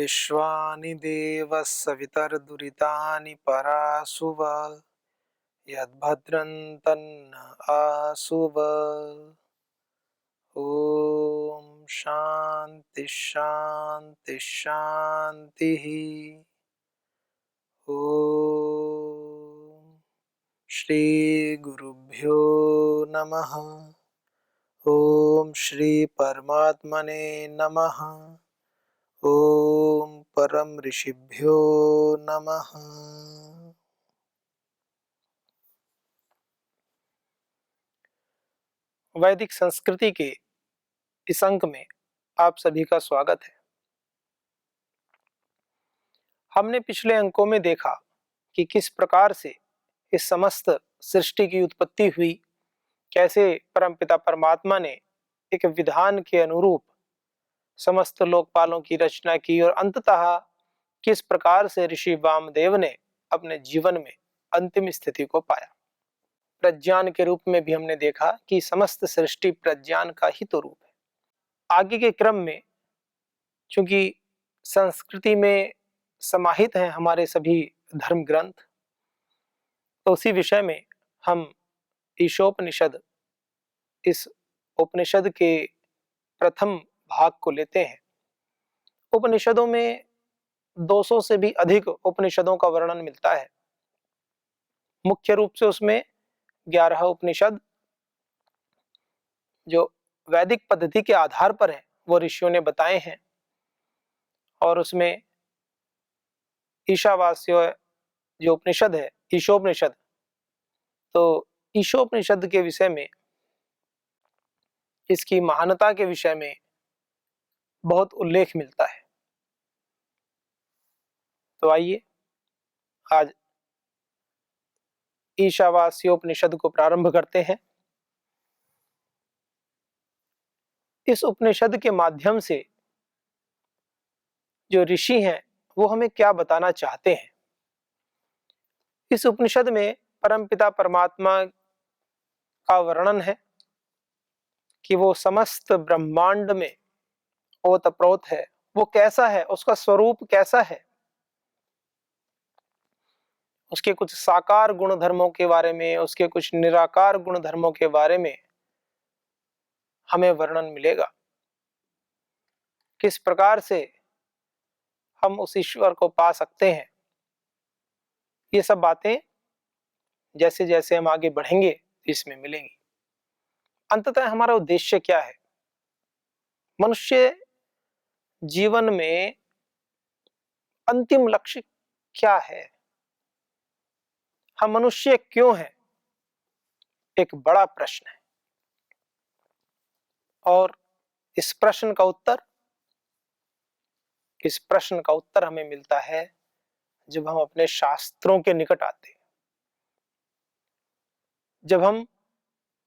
विश्वानि देवः सवितर्दुरितानि पराशुव यद्भद्रं तन्न आशुव। ओम शांति शांति शांति। ओम श्री गुरुभ्यो नमः। ओम श्री परमात्मने नमः। ओम परम ऋषिभ्यो नमः। वैदिक संस्कृति के इस अंक में आप सभी का स्वागत है। हमने पिछले अंकों में देखा कि किस प्रकार से इस समस्त सृष्टि की उत्पत्ति हुई, कैसे परमपिता परमात्मा ने एक विधान के अनुरूप समस्त लोकपालों की रचना की और अंततः किस प्रकार से ऋषि वामदेव ने अपने जीवन में अंतिम स्थिति को पाया। प्रज्ञान के रूप में भी हमने देखा कि समस्त सृष्टि प्रज्ञान का ही तो रूप है। आगे के क्रम में चूंकि संस्कृति में समाहित हैं हमारे सभी धर्म ग्रंथ, तो उसी विषय में हम ईशोपनिषद, इस उपनिषद के प्रथम भाग को लेते हैं। उपनिषदों में 200 से भी अधिक उपनिषदों का वर्णन मिलता है। मुख्य रूप से उसमें 11 उपनिषद जो वैदिक पद्धति के आधार पर है वो ऋषियों ने बताए हैं, और उसमें ईशावास्य जो उपनिषद है, ईशोपनिषद, तो ईशोपनिषद के विषय में, इसकी महानता के विषय में बहुत उल्लेख मिलता है। तो आइए आज ईशावास्योपनिषद को प्रारंभ करते हैं। इस उपनिषद के माध्यम से जो ऋषि हैं वो हमें क्या बताना चाहते हैं। इस उपनिषद में परमपिता परमात्मा का वर्णन है कि वो समस्त ब्रह्मांड में ओतप्रोत है, वो कैसा है, उसका स्वरूप कैसा है, उसके कुछ साकार गुण धर्मों के बारे में, उसके कुछ निराकार गुण धर्मों के बारे में हमें वर्णन मिलेगा। किस प्रकार से हम उस ईश्वर को पा सकते हैं, ये सब बातें जैसे जैसे हम आगे बढ़ेंगे इसमें मिलेंगी। अंततः हमारा उद्देश्य क्या है, मनुष्य जीवन में अंतिम लक्ष्य क्या है, हम मनुष्य क्यों हैं, एक बड़ा प्रश्न है। और इस प्रश्न का उत्तर हमें मिलता है जब हम अपने शास्त्रों के निकट आते हैं, जब हम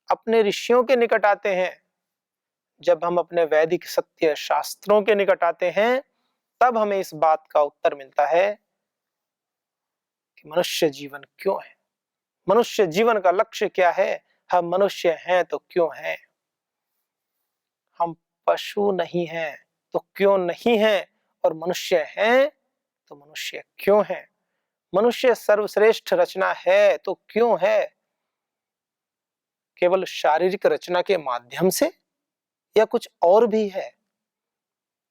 अपने ऋषियों के निकट आते हैं, जब हम अपने वैदिक सत्य शास्त्रों के निकट आते हैं, तब हमें इस बात का उत्तर मिलता है कि मनुष्य जीवन क्यों है, मनुष्य जीवन का लक्ष्य क्या है, हम मनुष्य हैं तो क्यों हैं, हम पशु नहीं हैं तो क्यों नहीं हैं, और मनुष्य हैं तो मनुष्य क्यों हैं, मनुष्य सर्वश्रेष्ठ रचना है तो क्यों है, केवल शारीरिक रचना के माध्यम से या कुछ और भी है,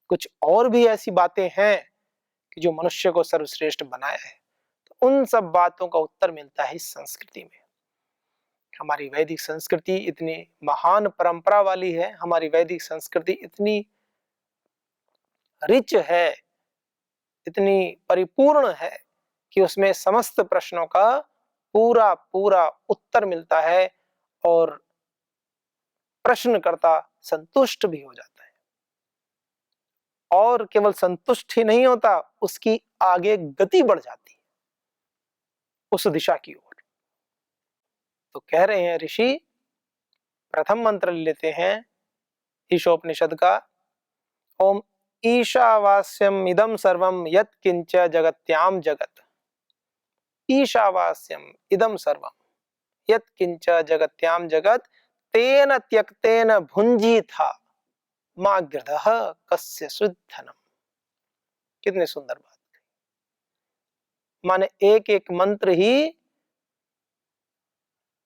कुछ और भी ऐसी बातें हैं कि जो मनुष्य को सर्वश्रेष्ठ बनाया है। तो उन सब बातों का उत्तर मिलता है इस संस्कृति में। हमारी वैदिक संस्कृति इतनी महान परंपरा वाली है, हमारी वैदिक संस्कृति इतनी रिच है, इतनी परिपूर्ण है कि उसमें समस्त प्रश्नों का पूरा पूरा उत्तर मिलता है, और प्रश्नकर्ता संतुष्ट भी हो जाता है, और केवल संतुष्ट ही नहीं होता, उसकी आगे गति बढ़ जाती है उस दिशा की ओर। तो कह रहे हैं ऋषि, प्रथम मंत्र लेते हैं ईशोपनिषद का। ओम ईशावास्यम इदम सर्वम यत् किंच जगत्याम जगत। ईशावास्यम इदम सर्वम यत् किंच जगत्याम जगत तेन त्यक्तेन भुंजी था माग्रदः कस्य सुधनम। कितनी सुंदर बात। माने एक एक मंत्र ही,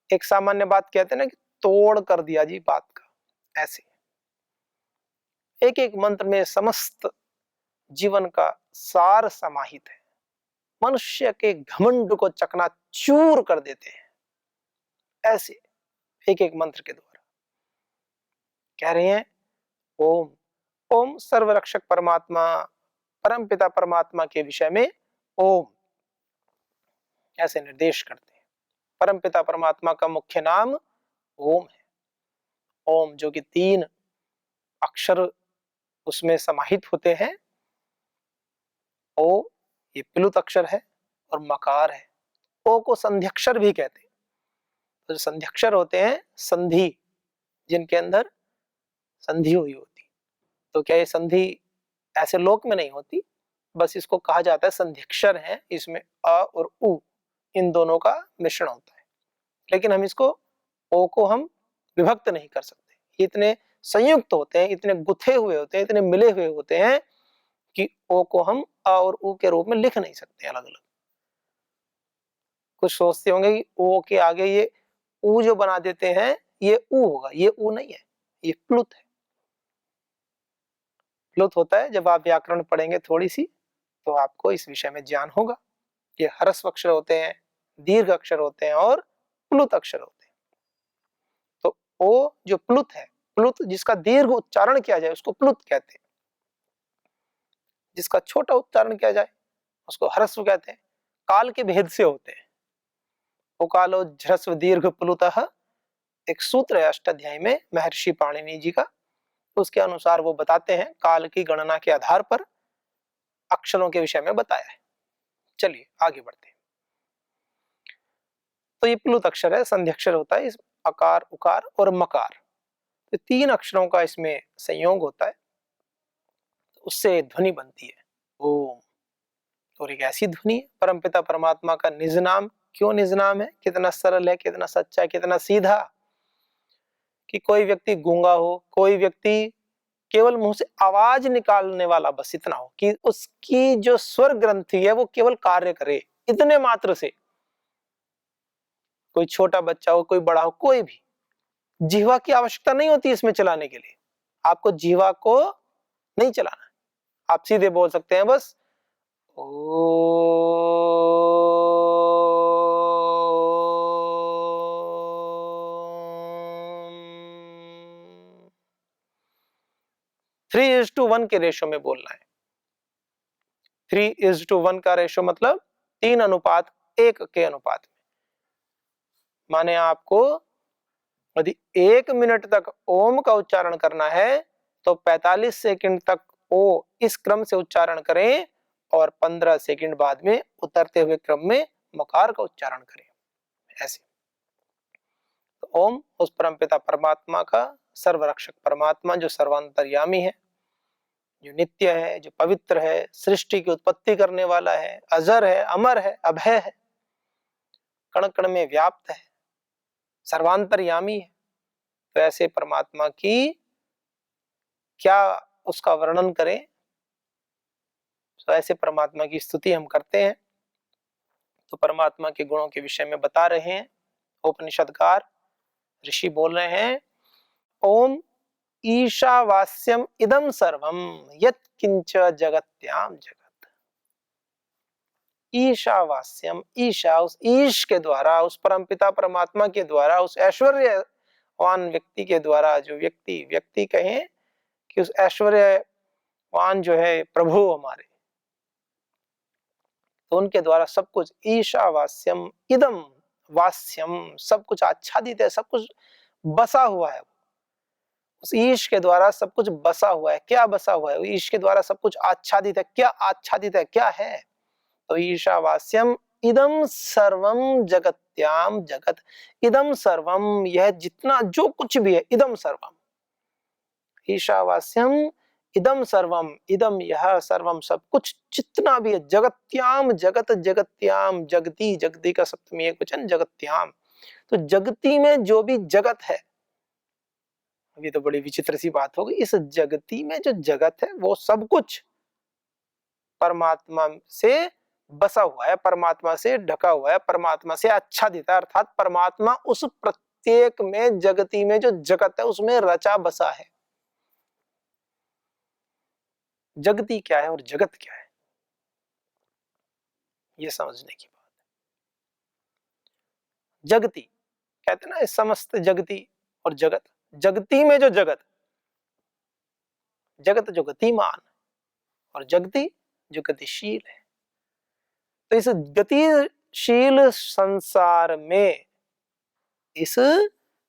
एक सामान्य बात कहते हैं ना कि तोड़ कर दिया जी बात का, ऐसे एक एक मंत्र में समस्त जीवन का सार समाहित है। मनुष्य के घमंड को चकनाचूर कर देते हैं ऐसे एक एक मंत्र के द्वारा। कह रहे हैं ओम, ओम सर्वरक्षक परमात्मा परमपिता परमात्मा के विषय में ओम ऐसे निर्देश करते हैं। परमपिता परमात्मा का मुख्य नाम ओम है। ओम जो कि 3 अक्षर उसमें समाहित होते हैं। ओ ये प्लुत अक्षर है और मकार है। ओ को संध्यक्षर भी कहते हैं। तो जो संध्यक्षर होते हैं, संधि जिनके अंदर संधि हुई होती, तो क्या ये संधि ऐसे लोक में नहीं होती, बस इसको कहा जाता है संध्यक्षर है। इसमें अ और उ इन दोनों का मिश्रण होता है, लेकिन हम इसको ओ को हम विभक्त नहीं कर सकते। इतने संयुक्त होते हैं, इतने गुथे हुए होते हैं, इतने मिले हुए होते हैं कि ओ को हम अ और उ के रूप में लिख नहीं सकते अलग अलग। कुछ सोचते होंगे कि ओ के आगे ये उ जो बना देते हैं ये उ होगा, ये उ नहीं है, ये प्लुत है। प्लुत होता है, जब आप व्याकरण पढ़ेंगे थोड़ी सी तो आपको इस विषय में ज्ञान होगा। ये ह्रस्व अक्षर होते हैं, दीर्घ अक्षर होते हैं और प्लुत अक्षर होते हैं। तो ओ जो प्लुत है, प्लुत जिसका दीर्घ उच्चारण किया जाए उसको प्लुत कहते हैं, जिसका छोटा उच्चारण किया जाए उसको ह्रस्व कहते हैं। काल के भेद से होते हैं। उकालो ह्रस्व दीर्घ प्लुतः एक सूत्र है अष्टाध्यायी में महर्षि पाणिनि जी का, उसके अनुसार वो बताते हैं काल की गणना के आधार पर अक्षरों के विषय में बताया है। चलिए आगे बढ़ते हैं। तो ये प्लुत अक्षर है, संध्यक्षर होता है। इस अकार उकार और मकार, तो 3 अक्षरों का इसमें संयोग होता है, उससे ध्वनि बनती है ओम। और एक ऐसी ध्वनि है परमपिता परमात्मा का निज नाम। क्यों निज नाम है? कितना सरल है, कितना सच्चा है, कितना सीधा, कि कोई व्यक्ति गूंगा हो, कोई व्यक्ति केवल मुंह से आवाज निकालने वाला बस इतना हो कि उसकी जो स्वर ग्रंथि है वो केवल कार्य करे, इतने मात्र से। कोई छोटा बच्चा हो, कोई बड़ा हो, कोई भी, जिह्वा की आवश्यकता नहीं होती इसमें चलाने के लिए। आपको जिह्वा को नहीं चलाना, आप सीधे बोल सकते हैं बस ओ। 3:1 के रेशो में बोलना है। 3:1 का रेशो मतलब 3:1 के अनुपात में। माने आपको यदि 1 मिनट तक ओम का उच्चारण करना है तो 45 सेकंड तक ओ इस क्रम से उच्चारण करें और 15 सेकंड बाद में उतरते हुए क्रम में मकार का उच्चारण करें, ऐसे। तो ओम उस परमपिता परमात्मा का, सर्वरक्षक परमात्मा जो सर्वांतर्यामी है, जो नित्य है, जो पवित्र है, सृष्टि की उत्पत्ति करने वाला है, अजर है, अमर है, अभय है, कण कण में व्याप्त है, सर्वांतर्यामी है। तो ऐसे परमात्मा की क्या उसका वर्णन करें। तो ऐसे परमात्मा की स्तुति हम करते हैं। तो परमात्मा के गुणों के विषय में बता रहे हैं उपनिषदकार, ऋषि बोल रहे हैं ओम ईशावास्यम इदम सर्वम यत् किंच जगत्याम जगत। ईशावास्यम, ईशा उस ईश के द्वारा, उस परमपिता परमात्मा के द्वारा, उस ऐश्वर्यवान व्यक्ति के द्वारा, जो व्यक्ति कहें कि उस ऐश्वर्यवान जो है प्रभु हमारे, तो उनके द्वारा सब कुछ ईशावास्यम इदम वास्यम, सब कुछ आच्छादित है, सब कुछ बसा हुआ है। उस ईश के द्वारा सब कुछ बसा हुआ है। क्या बसा हुआ है? ईश के द्वारा सब कुछ आच्छादित है। क्या आच्छादित है? क्या है? तो ईशावास्यम इदम सर्वम जगत्याम जगत। इदम सर्वम, यह जितना जो कुछ भी है, इदम सर्वम। ईशावास्यम इदम सर्वम, इदम यह सर्वम सब कुछ जितना भी है, जगत्याम जगत, जगत्याम जगती, जगती का सप्तमी एकवचन जगत्याम। तो जगती में जो भी जगत है, ये तो बड़ी विचित्र सी बात होगी, इस जगती में जो जगत है वो सब कुछ परमात्मा से बसा हुआ है, परमात्मा से ढका हुआ है, परमात्मा से आच्छादित है, अर्थात परमात्मा उस प्रत्येक में, जगती में जो जगत है उसमें रचा बसा है। जगती क्या है और जगत क्या है, यह समझने की बात है। जगती कहते ना, समस्त जगती और जगत, जगती में जो जगत, जगत जो गतिमान और जगती जो गतिशील है। तो इस गतिशील संसार में, इस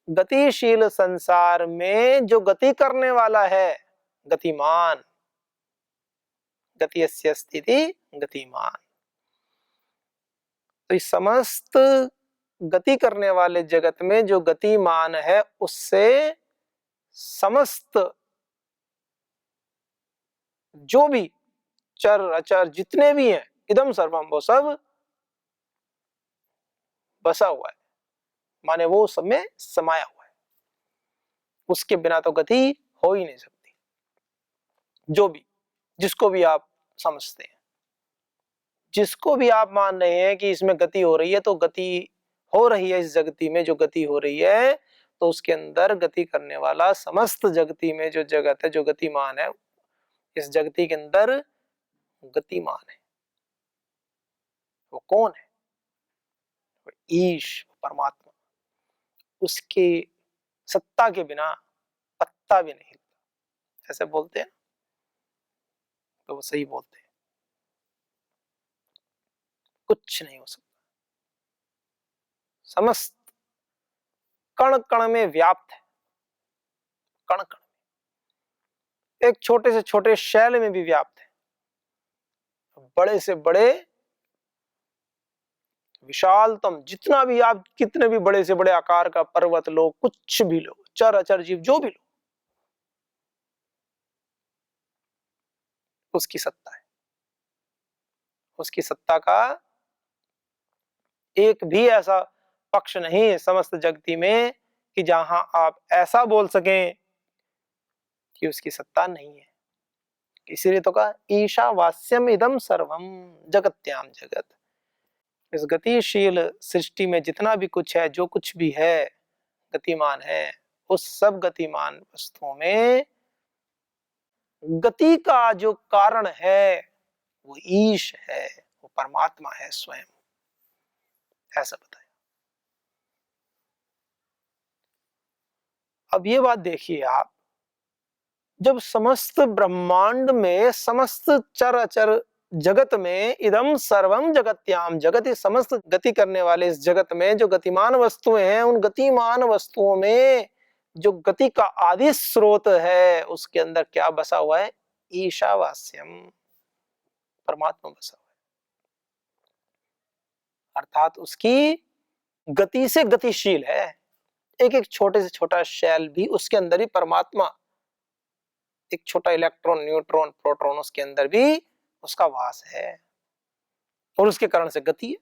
गतिशील संसार में जो गति करने वाला है गतिमान, गतियस्य स्थिति गतिमान। तो इस समस्त गति करने वाले जगत में जो गतिमान है उससे समस्त जो भी चर अचर जितने भी हैं, इदम सर्वम, वो सब बसा हुआ है, माने वो सब में समाया हुआ है। उसके बिना तो गति हो ही नहीं सकती। जो भी, जिसको भी आप समझते हैं, जिसको भी आप मान रहे हैं कि इसमें गति हो रही है, तो गति हो रही है इस जगती में, जो गति हो रही है तो उसके अंदर गति करने वाला समस्त जगती में जो जगत है, जो गतिमान है, इस जगती के अंदर गतिमान है। वो कौन है? वो ईश, परमात्मा। उसके सत्ता के बिना पत्ता भी नहीं हिलता, ऐसे बोलते हैं तो वो सही बोलते हैं। कुछ नहीं हो सकता, समस्त कण कण में व्याप्त है, कण कण में, एक छोटे से छोटे शैल में भी व्याप्त है, बड़े से बड़े विशालतम, जितना भी आप कितने भी बड़े से बड़े आकार का पर्वत लो, कुछ भी लो, चर अचर जीव जो भी लो, उसकी सत्ता है। उसकी सत्ता का एक भी ऐसा पक्ष नहीं है समस्त जगती में कि जहां आप ऐसा बोल सकें कि उसकी सत्ता नहीं है। इसीलिए तो कहा ईशावास्यम इदम सर्वम जगत्याम जगत। इस गतिशील सृष्टि में जितना भी कुछ है, जो कुछ भी है गतिमान है, उस सब गतिमान वस्तुओं में गति का जो कारण है वो ईश है, वो परमात्मा है स्वयं, ऐसा बताया। अब ये बात देखिए आप, जब समस्त ब्रह्मांड में, समस्त चर अचर जगत में, इदम सर्वम जगत्याम जगत, इस समस्त गति करने वाले इस जगत में जो गतिमान वस्तुएं हैं, उन गतिमान वस्तुओं में जो गति का आदि स्रोत है, उसके अंदर क्या बसा हुआ है? ईशावास्यम, परमात्मा बसा हुआ है। अर्थात उसकी गति से गतिशील है, एक एक छोटे से छोटा शैल भी उसके अंदर ही परमात्मा, एक छोटा इलेक्ट्रॉन, न्यूट्रॉन, प्रोटॉन, उसके अंदर भी उसका वास है और उसके कारण से गति है।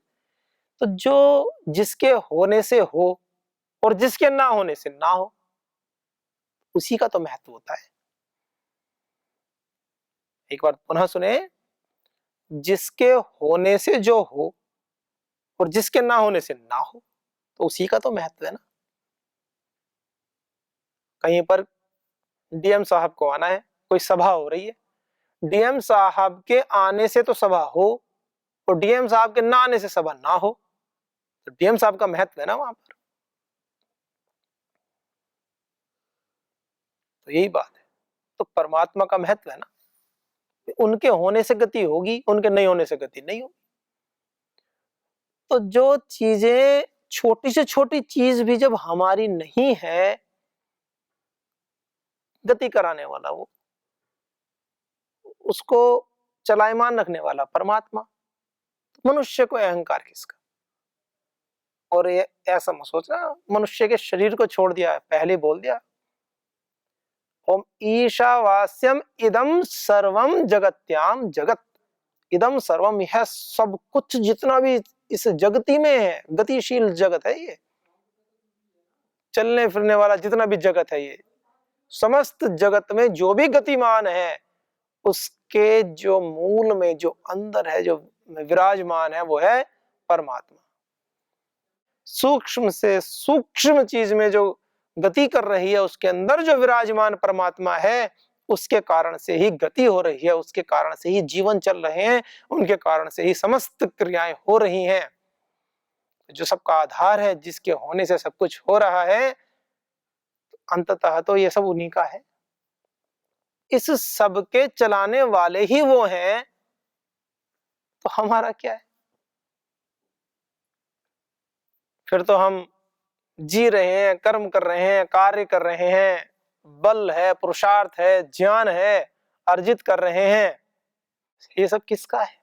तो जो जिसके होने से हो और जिसके ना होने से ना हो, उसी का तो महत्व होता है। एक बार पुनः सुने, जिसके होने से जो हो और जिसके ना होने से ना हो, तो उसी का तो महत्व है ना। कहीं पर डीएम साहब को आना है, कोई सभा हो रही है, डीएम साहब के आने से तो सभा हो और डीएम साहब के ना आने से सभा ना हो, तो डीएम साहब का महत्व है ना वहां पर। तो यही बात है, तो परमात्मा का महत्व है ना, उनके होने से गति होगी, उनके नहीं होने से गति नहीं होगी। तो जो चीजें, छोटी से छोटी चीज भी जब हमारी नहीं है, गति कराने वाला वो, उसको चलायमान रखने वाला परमात्मा, तो मनुष्य को अहंकार किसका? और ये ऐसा मत सोचना मनुष्य के शरीर को छोड़ दिया, पहले बोल दिया ओम ईशावास्यम इदम सर्वम जगत्याम जगत। इदम सर्वम, यह सब कुछ जितना भी इस जगती में है, गतिशील जगत है, ये चलने फिरने वाला जितना भी जगत है, ये समस्त जगत में जो भी गतिमान है, उस के जो मूल में, जो अंदर है, जो विराजमान है, वो है परमात्मा। सूक्ष्म से सूक्ष्म चीज में जो गति कर रही है, उसके अंदर जो विराजमान परमात्मा है, उसके कारण से ही गति हो रही है, उसके कारण से ही जीवन चल रहे हैं, उनके कारण से ही समस्त क्रियाएं हो रही हैं। जो सबका आधार है, जिसके होने से सब कुछ हो रहा है, अंततः तो ये सब उन्हीं का है। इस सब के चलाने वाले ही वो हैं, तो हमारा क्या है? फिर तो हम जी रहे हैं, कर्म कर रहे हैं, कार्य कर रहे हैं, बल है, पुरुषार्थ है, ज्ञान है, अर्जित कर रहे हैं। ये सब किसका है?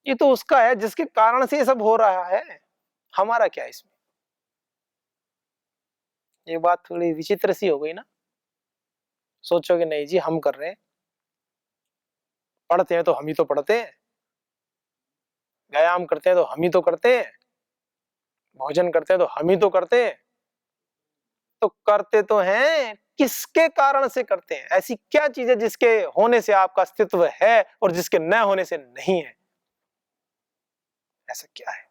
ये तो उसका है जिसके कारण से ये सब हो रहा है। हमारा क्या है इसमें? ये बात थोड़ी विचित्र सी हो गई ना। सोचोगे नहीं जी, हम कर रहे हैं, पढ़ते हैं तो हम ही तो पढ़ते हैं, व्यायाम करते हैं तो हम ही तो करते हैं, भोजन करते हैं तो हम ही तो करते हैं। तो करते तो हैं, किसके कारण से करते हैं? ऐसी क्या चीज है जिसके होने से आपका अस्तित्व है और जिसके न होने से नहीं है? ऐसा क्या है?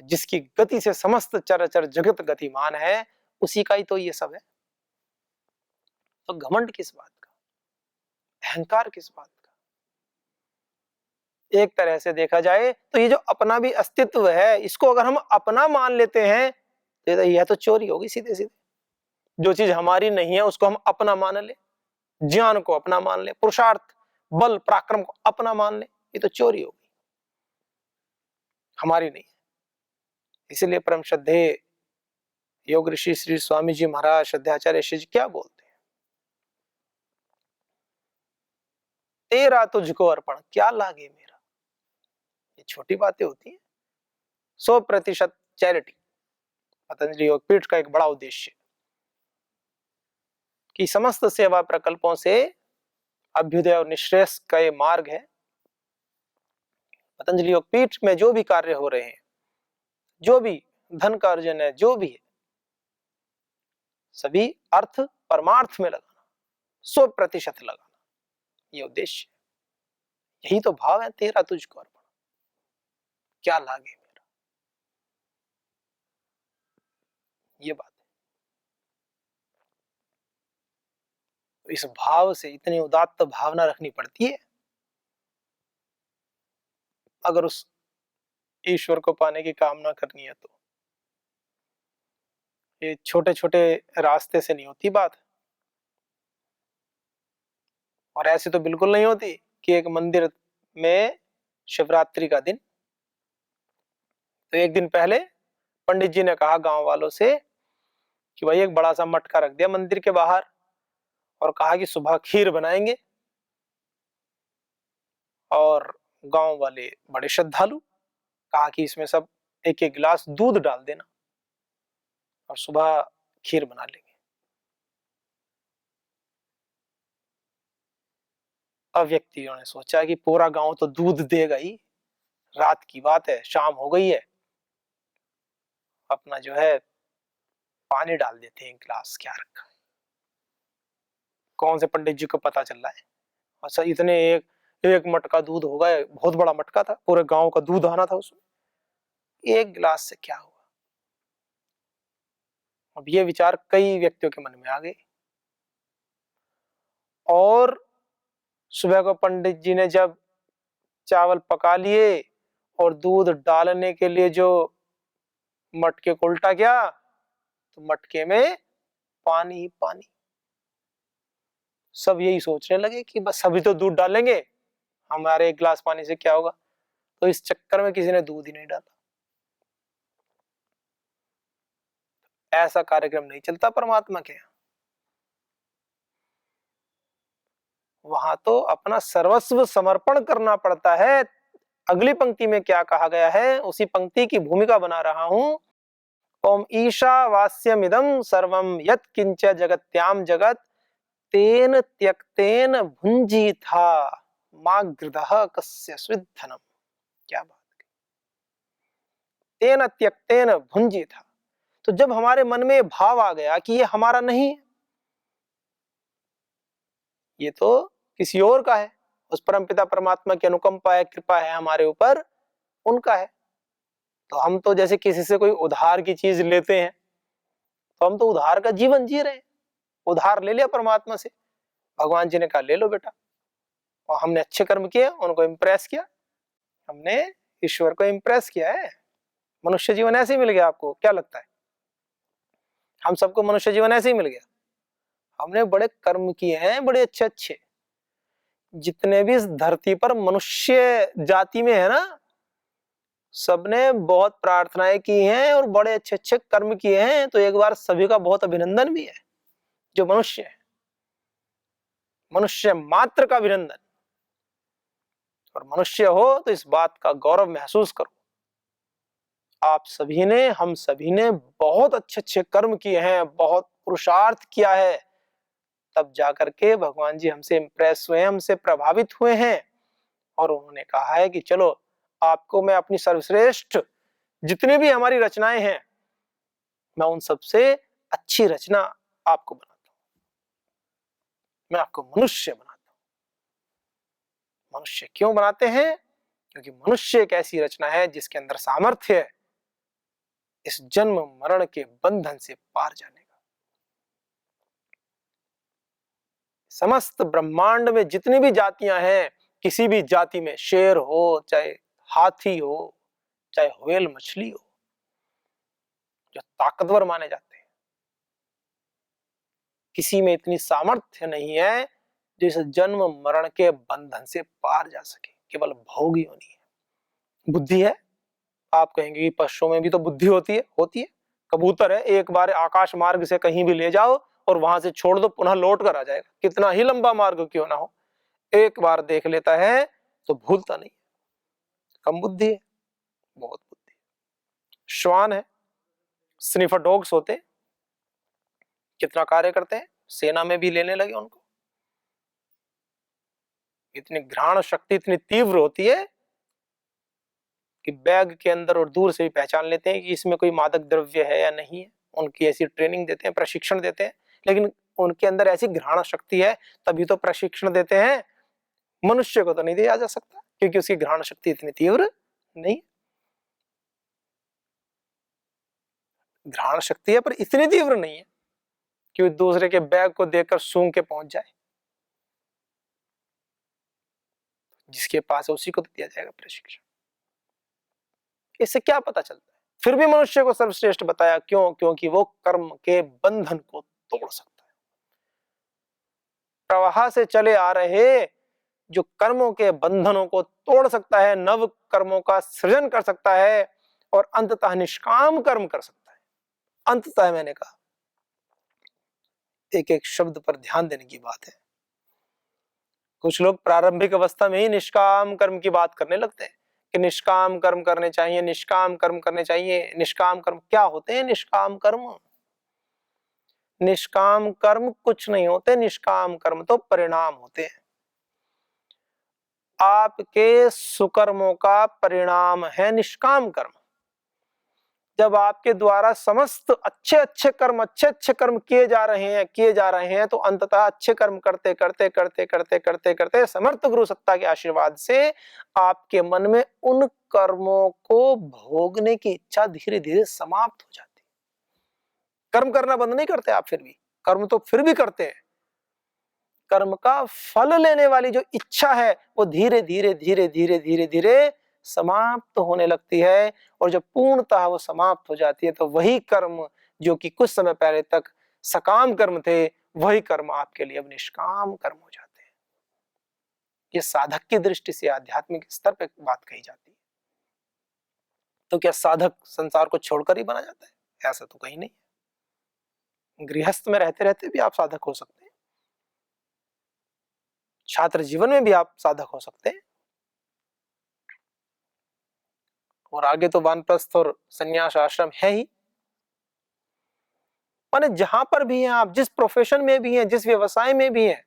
जिसकी गति से समस्त चराचर जगत गतिमान है, उसी का ही तो ये सब है। तो घमंड किस बात का? अहंकार किस बात का? एक तरह से देखा जाए तो ये जो अपना भी अस्तित्व है, इसको अगर हम अपना मान लेते हैं, तो यह तो चोरी होगी सीधे सीधे। जो चीज हमारी नहीं है उसको हम अपना मान ले, ज्ञान को अपना मान ले, पुरुषार्थ, बल, पराक्रम को अपना मान ले, ये तो चोरी होगी, हमारी नहीं है। इसलिए परम श्रद्धेय योग ऋषि श्री स्वामी जी महाराज श्रद्धाचार्य श्री जी क्या बोलते हैं? तेरा तुझको अर्पण क्या लागे मेरा। ये छोटी बातें होती हैं। 100% चैरिटी पतंजलि योगपीठ का एक बड़ा उद्देश्य कि समस्त सेवा प्रकल्पों से अभ्युदय और निश्रेयस का ये मार्ग है। पतंजलि योगपीठ में जो भी कार्य हो रहे हैं, जो भी धन का अर्जन है, जो भी है, सभी अर्थ परमार्थ में लगाना, 100% लगाना, ये उद्देश्य। यही तो भाव है, तेरा तुझको अर्पण क्या लागे मेरा, ये बात है। तो इस भाव से इतनी उदात्त भावना रखनी पड़ती है अगर उस ईश्वर को पाने की कामना करनी है। तो ये छोटे छोटे रास्ते से नहीं होती बात, और ऐसे तो बिल्कुल नहीं होती कि एक मंदिर में शिवरात्रि का दिन, तो एक दिन पहले पंडित जी ने कहा गांव वालों से कि भाई एक बड़ा सा मटका रख दिया मंदिर के बाहर और कहा कि सुबह खीर बनाएंगे, और गांव वाले बड़े श्रद्धालु, कहा कि इसमें सब एक एक गिलास दूध डाल देना और सुबह खीर बना लेंगे। अब व्यक्तियों ने सोचा कि पूरा गांव तो दूध देगा ही, रात की बात है, शाम हो गई है, अपना जो है पानी डाल देते हैं, गिलास क्या रखा है। कौन से पंडित जी को पता चल रहा है? अच्छा, इतने एक एक मटका दूध होगा, बहुत बड़ा मटका था, पूरे गांव का दूध आना था उसमें, एक गिलास से क्या हुआ? अब ये विचार कई व्यक्तियों के मन में आ गए, और सुबह को पंडित जी ने जब चावल पका लिए और दूध डालने के लिए जो मटके को उल्टा किया, तो मटके में पानी ही पानी। सब यही सोचने लगे कि बस अभी तो दूध डालेंगे, हमारे एक गिलास पानी से क्या होगा। तो इस चक्कर में किसी ने दूध ही नहीं डाला। ऐसा कार्यक्रम नहीं चलता परमात्मा के यहाँ। वहां तो अपना सर्वस्व समर्पण करना पड़ता है। अगली पंक्ति में क्या कहा गया है, उसी पंक्ति की भूमिका बना रहा हूं। ओम ईशावास्यमिदं सर्वं यत् किंच जगत्याम जगत तेन त्यक्तेन भुंजीथा मागृदः कस्य स्विद्धनम। क्या बात, तेन त्यक्तेन भुंजीथा। तो जब हमारे मन में भाव आ गया कि ये हमारा नहीं है, ये तो किसी और का है, उस परमपिता परमात्मा की अनुकंपा है, कृपा है हमारे ऊपर, उनका है। तो हम तो जैसे किसी से कोई उधार की चीज लेते हैं, तो हम तो उधार का जीवन जी रहे हैं। उधार ले लिया परमात्मा से, भगवान जी ने कहा ले लो बेटा, और हमने अच्छे कर्म किए, उनको इम्प्रेस किया, हमने ईश्वर को इम्प्रेस किया है। मनुष्य जीवन ऐसे ही मिल गया। आपको क्या लगता है? हम सबको मनुष्य जीवन ऐसे ही मिल गया? हमने बड़े कर्म किए हैं, बड़े अच्छे अच्छे। जितने भी इस धरती पर मनुष्य जाति में है ना, सबने बहुत प्रार्थनाएं की हैं और बड़े अच्छे अच्छे कर्म किए हैं। तो एक बार सभी का बहुत अभिनंदन भी है, जो मनुष्य है, मनुष्य मात्र का अभिनंदन। और मनुष्य हो तो इस बात का गौरव महसूस करो, आप सभी ने, हम सभी ने बहुत अच्छे अच्छे कर्म किए हैं, बहुत पुरुषार्थ किया है, तब जाकर के भगवान जी हमसे इंप्रेस हुए हैं, हमसे प्रभावित हुए हैं। और उन्होंने कहा है कि चलो आपको मैं अपनी सर्वश्रेष्ठ जितनी भी हमारी रचनाएं हैं, मैं उन सबसे अच्छी रचना आपको बनाता हूं, मैं आपको मनुष्य बनाता हूं। मनुष्य क्यों बनाते हैं? क्योंकि मनुष्य एक ऐसी रचना है जिसके अंदर सामर्थ्य है इस जन्म मरण के बंधन से पार जाने का। समस्त ब्रह्मांड में जितनी भी जातियां हैं, किसी भी जाति में शेर हो, चाहे हाथी हो, चाहे व्हेल मछली हो, जो ताकतवर माने जाते हैं, किसी में इतनी सामर्थ्य नहीं है जो इस जन्म मरण के बंधन से पार जा सके। केवल भोग ही होनी है। बुद्धि है, आप कहेंगे कि पशुओं में भी तो बुद्धि होती है। होती है। कबूतर है, एक बार आकाश मार्ग से कहीं भी ले जाओ और वहां से छोड़ दो, पुनः लौट कर आ जाएगा, कितना ही लंबा मार्ग क्यों ना हो, एक बार देख लेता है तो भूलता नहीं। कम बुद्धि है, बहुत बुद्धि। श्वान है, स्निफर डॉग्स होते हैं, कितना कार्य करते हैं, सेना में भी लेने लगे उनको। इतनी घ्राण शक्ति इतनी तीव्र होती है कि बैग के अंदर और दूर से भी पहचान लेते हैं कि इसमें कोई मादक द्रव्य है या नहीं है। उनकी ऐसी ट्रेनिंग देते हैं, प्रशिक्षण देते हैं, लेकिन उनके अंदर ऐसी घ्राण शक्ति है, तभी तो प्रशिक्षण देते हैं। मनुष्य को तो नहीं दिया जा सकता क्योंकि उसकी घ्राण शक्ति इतनी तीव्र नहीं। घ्राण शक्ति है पर इतनी तीव्र नहीं है कि दूसरे के बैग को देखकर सूंघ के पहुंच जाए। जिसके पास है उसी को तो दिया जाएगा प्रशिक्षण। इससे क्या पता चलता है? फिर भी मनुष्य को सर्वश्रेष्ठ बताया, क्यों? क्योंकि वो कर्म के बंधन को तोड़ सकता है। प्रवाह से चले आ रहे जो कर्मों के बंधनों को तोड़ सकता है, नव कर्मों का सृजन कर सकता है और अंततः निष्काम कर्म कर सकता है। अंततः मैंने कहा, एक एक शब्द पर ध्यान देने की बात है। कुछ लोग प्रारंभिक अवस्था में ही निष्काम कर्म की बात करने लगते हैं कि निष्काम कर्म करने चाहिए, निष्काम कर्म करने चाहिए। निष्काम कर्म क्या होते हैं? निष्काम कर्म, निष्काम कर्म कुछ नहीं होते। निष्काम कर्म तो परिणाम होते हैं। आपके सुकर्मों का परिणाम है निष्काम कर्म। जब आपके द्वारा समस्त अच्छे अच्छे कर्म किए जा रहे हैं तो अंततः अच्छे कर्म करते करते करते करते करते करते समर्थ गुरु सत्ता के आशीर्वाद से आपके मन में उन कर्मों को भोगने की इच्छा धीरे धीरे समाप्त हो जाती है। कर्म करना बंद नहीं करते आप, फिर भी कर्म तो फिर भी करते हैं। कर्म का फल लेने वाली जो इच्छा है वो धीरे धीरे धीरे धीरे धीरे धीरे समाप्त होने लगती है। और जब पूर्णतः वो समाप्त हो जाती है तो वही कर्म जो कि कुछ समय पहले तक सकाम कर्म थे, वही कर्म आपके लिए अब निष्काम कर्म हो जाते हैं। ये साधक की दृष्टि से आध्यात्मिक स्तर पर बात कही जाती है। तो क्या साधक संसार को छोड़कर ही बना जाता है? ऐसा तो कहीं नहीं। गृहस्थ में रहते रहते भी आप साधक हो सकते हैं, छात्र जीवन में भी आप साधक हो सकते हैं, और आगे तो वानप्रस्थ और संन्यास आश्रम है ही। माने जहां पर भी हैं आप, जिस प्रोफेशन में भी हैं, जिस व्यवसाय में भी हैं,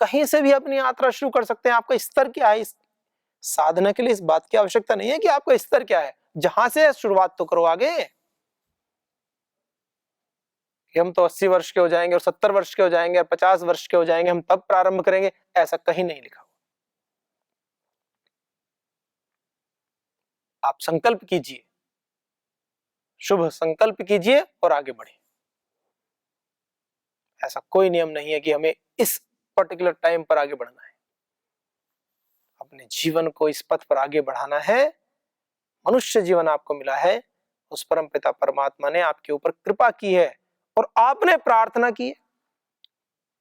कहीं से भी अपनी यात्रा शुरू कर सकते हैं। आपका स्तर क्या है? इस साधना के लिए इस बात की आवश्यकता नहीं है कि आपका स्तर क्या है, जहां से शुरुआत तो करो आगे। कि हम तो 80 वर्ष के हो जाएंगे और 70 वर्ष के हो जाएंगे और 50 वर्ष के हो जाएंगे, हम तब प्रारंभ करेंगे, ऐसा कहीं नहीं लिखा हुआ। आप संकल्प कीजिए, शुभ संकल्प कीजिए और आगे बढ़िए। ऐसा कोई नियम नहीं है कि हमें इस पर्टिकुलर टाइम पर आगे बढ़ना है। अपने जीवन को इस पथ पर आगे बढ़ाना है। मनुष्य जीवन आपको मिला है, उस परम पिता परमात्मा ने आपके ऊपर कृपा की है और आपने प्रार्थना की है।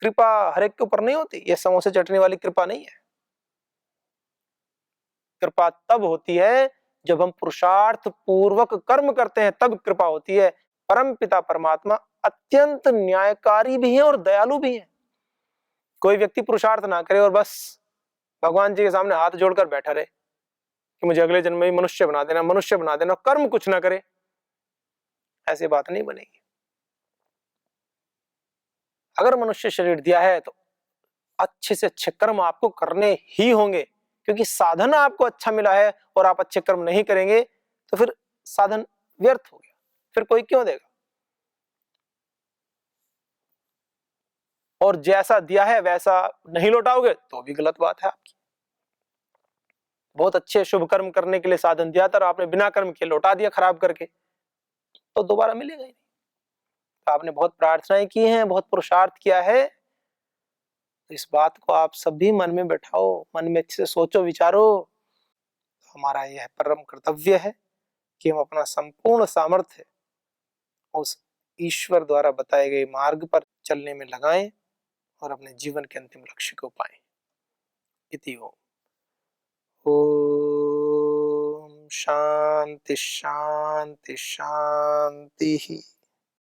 कृपा हर एक के ऊपर नहीं होती, ये समोसे चटनी वाली कृपा नहीं है। कृपा तब होती है जब हम पुरुषार्थ पूर्वक कर्म करते हैं, तब कृपा होती है। परम पिता परमात्मा अत्यंत न्यायकारी भी हैं और दयालु भी हैं। कोई व्यक्ति पुरुषार्थ ना करे और बस भगवान जी के सामने हाथ जोड़कर बैठा रहे कि मुझे अगले जन्म में मनुष्य बना देना, मनुष्य बना देना, कर्म कुछ ना करे, ऐसी बात नहीं बनेगी। अगर मनुष्य शरीर दिया है तो अच्छे से अच्छे कर्म आपको करने ही होंगे, क्योंकि साधन आपको अच्छा मिला है और आप अच्छे कर्म नहीं करेंगे तो फिर साधन व्यर्थ हो गया, फिर कोई क्यों देगा। और जैसा दिया है वैसा नहीं लौटाओगे तो भी गलत बात है आपकी। बहुत अच्छे शुभ कर्म करने के लिए साधन दिया था और आपने बिना कर्म के लौटा दिया खराब करके, तो दोबारा मिलेगा ही नहीं। तो आपने बहुत प्रार्थनाएं की हैं, बहुत पुरुषार्थ किया है, तो इस बात को आप सभी मन में बैठाओ, मन में अच्छे से सोचो विचारो। हमारा यह परम कर्तव्य है कि हम अपना संपूर्ण सामर्थ्य उस ईश्वर द्वारा बताए गए मार्ग पर चलने में लगाएं और अपने जीवन के अंतिम लक्ष्य को पाएं। इति ओम। ओम शांति शांति शांति।